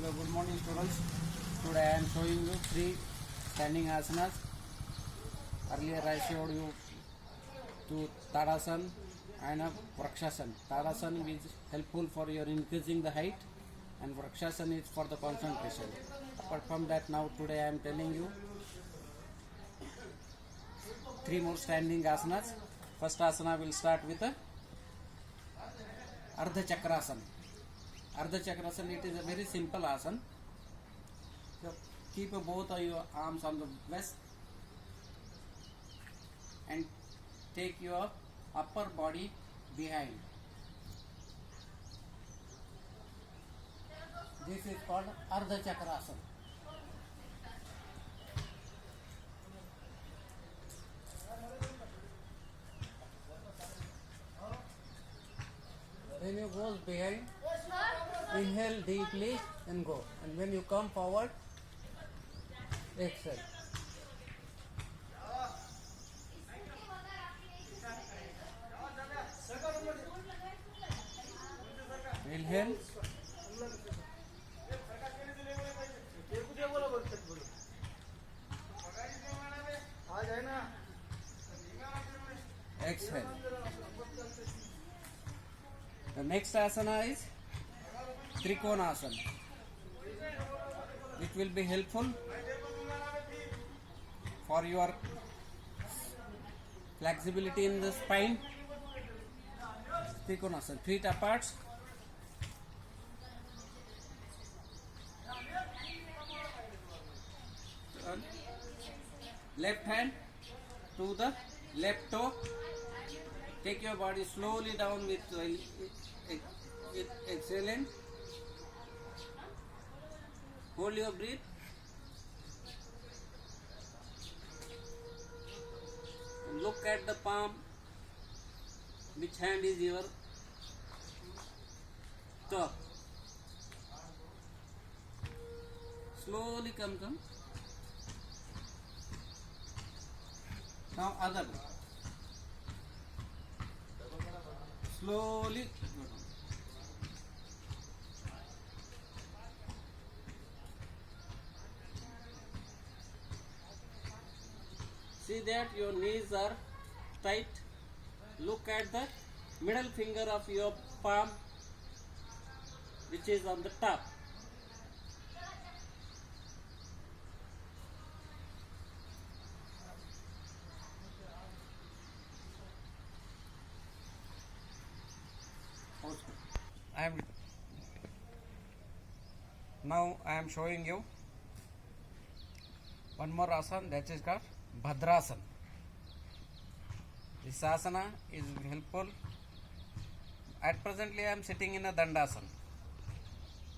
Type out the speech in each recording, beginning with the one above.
So good morning students. Today I am showing you 3 standing asanas. Earlier I showed you to Tadasana and Vrikshasana. Tadasana is helpful for your increasing the height and Vrikshasana is for the concentration. Apart from that, now today I am telling you 3 more standing asanas. First asana will start with the Ardha Chakrasana. Ardha Chakrasana, it is a very simple asana. So keep both of your arms on the waist and take your upper body behind. This is called Ardha Chakrasana. When you go behind, inhale deeply and go. And when you come forward, exhale. Inhale. Exhale. The next asana is Trikonasana. It will be helpful for your flexibility in the spine. Trikonasana, feet apart. Turn. Left hand to the left toe. Take your body slowly down with exhaling. Hold your breath. And look at the palm. Which hand is your top? Slowly come. Now other. Slowly go down. See that your knees are tight. Look at the middle finger of your palm, which is on the top. Now I am showing you one more asana, that is called Bhadrasana. This asana is helpful. At presently I am sitting in a Dandasana.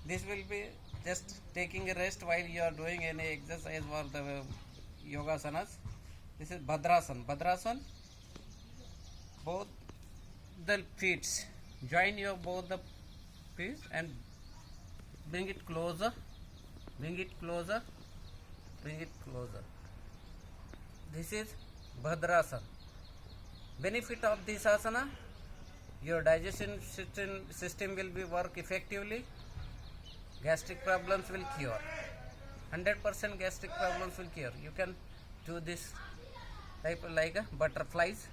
This will be just taking a rest while you are doing any exercise or the yogasanas. This is Bhadrasana. Bhadrasana, both the feet, join your both the feet and bring it closer, bring it closer, bring it closer. This is Bhadrasana. Benefit of this asana, your digestion system will be work effectively. Gastric problems will cure. 100% gastric problems will cure. You can do this type of like butterflies.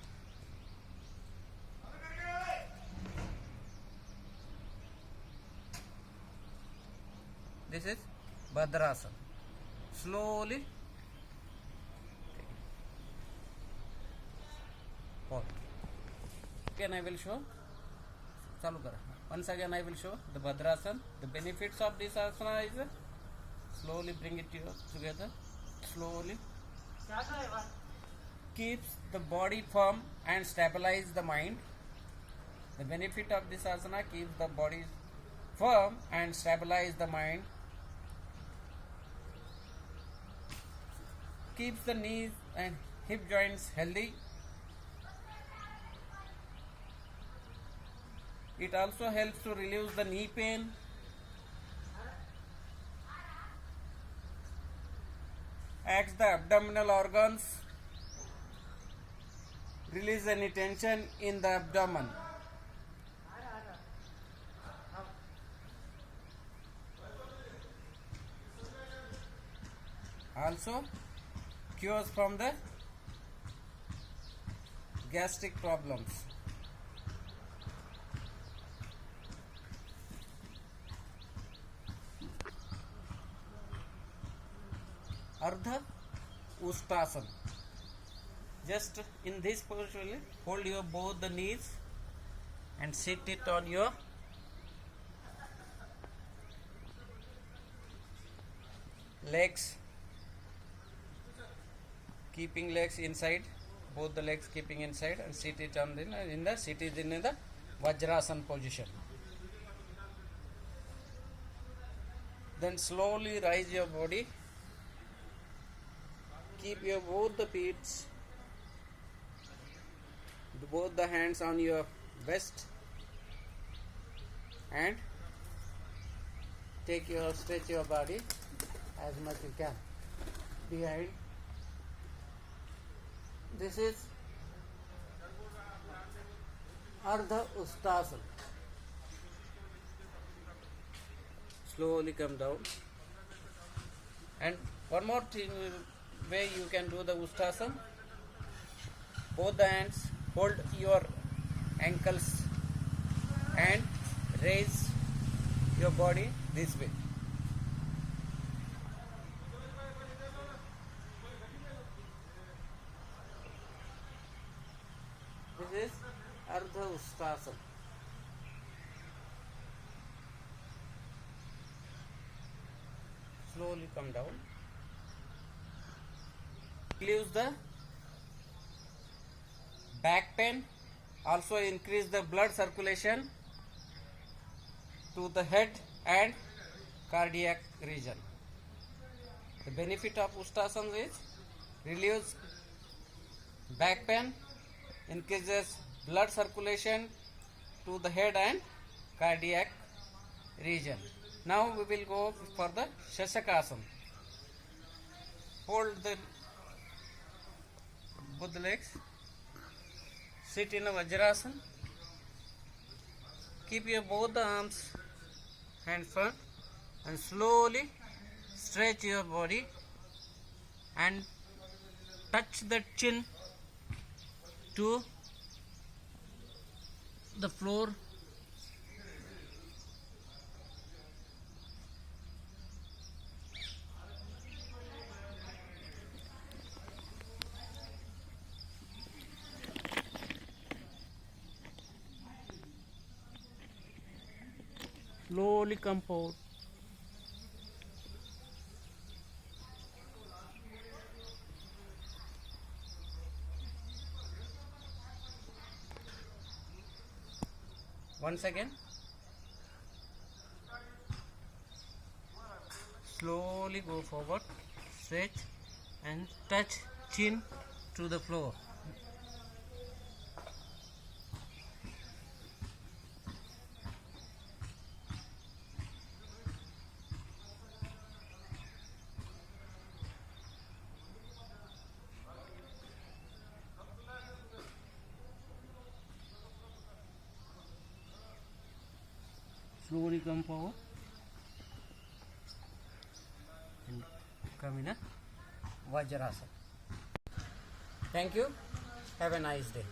This is Bhadrasana. Slowly hold. Again I will show. Chalu kara. Once again I will show the Bhadrasana. The benefits of this asana is slowly bring it together. Slowly. Keeps the body firm and stabilize the mind. The benefit of this asana keeps the body firm and stabilize the mind. Keeps the knees and hip joints healthy. It also helps to relieve the knee pain. Acts the abdominal organs. Release any tension in the abdomen. also cures from the gastric problems. Ardha Ustasana. Just in this position, hold your both the knees and sit it on your legs, keeping legs inside, both the legs keeping inside, and sit it on sit it in the Vajrasana position. Then slowly rise your body. Keep your both the feet, both the hands on your waist, and stretch your body as much you can behind. This is Ardha Ustasana. Slowly come down. And one more thing, way you can do the Ustasana. Both the hands hold your ankles and raise your body this way. This is Ardha Ustasana. Slowly come down. Relieves the back pain, also increase the blood circulation to the head and cardiac region. The benefit of Ustasana is relieves back pain, increases blood circulation to the head and cardiac region. Now we will go for the Shashakasana. Hold both the legs. Sit in a Vajrasana. Keep your both the arms hand front and slowly stretch your body and touch the chin to the floor. Slowly come forward. Once again. Slowly go forward, stretch and touch chin to the floor. Slowly come forward and come in a Vajrasana. Thank you. Have a nice day.